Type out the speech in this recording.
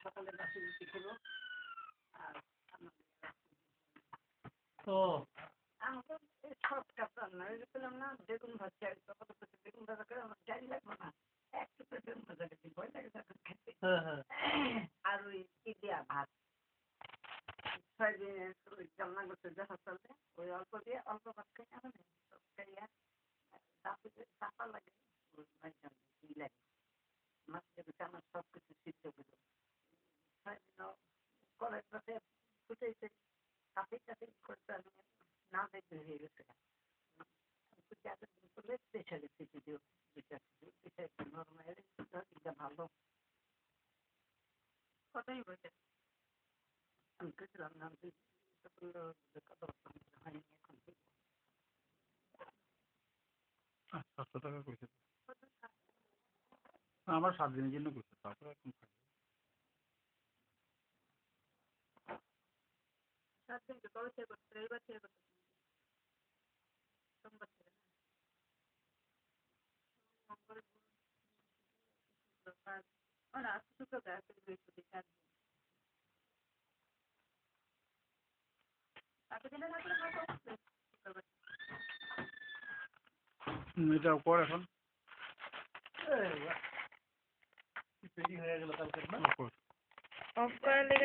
সকালে বাসি রুটি খেলো আর ও আমাকে সব কাজ রান্না পেলাম না বেগুন ভাজা বেগুন ভাজা করে আমার ডাল লাগবে না একটু বেগুন ভাজা খেতে ভয় লাগে তখন খেতে আর ওই কি দিয়া ভাত সয়াবিন ওই জামনা করতে যা চলবে ওই অল্প দিয়ে অল্প ভাত খাই না মানে সব খাইয়া চাপা লাগে কি লাগে মাছ দেবে আমার সব কিছু সিদ্ধ করলো সয়াবিন কলের পাশে ফুটেছে কাঁপি কাঁপি করতে আমি না দেখতে হয়ে গেছে স্পেশালি সিটি দিও নর্মাল ভালো কথাই বলছে আমি কেছিলাম না হয়নি এখন 700 টাকা কইছে আমার 7 দিনের জন্য কইছে তারপরে এখন খাই 7 দিন তো কবে থেকে করতে রবিবার থেকে করতে সোমবার থেকে না মঙ্গল শুক্রবার আজকে শুক্রবার আজকে বৃহস্পতি 4 দিন বাকি দিনে থাকলে ভালো শুক্রবার এটাও কর এখন পেটি হয়ে গেল কালকে না অফ করার লেগে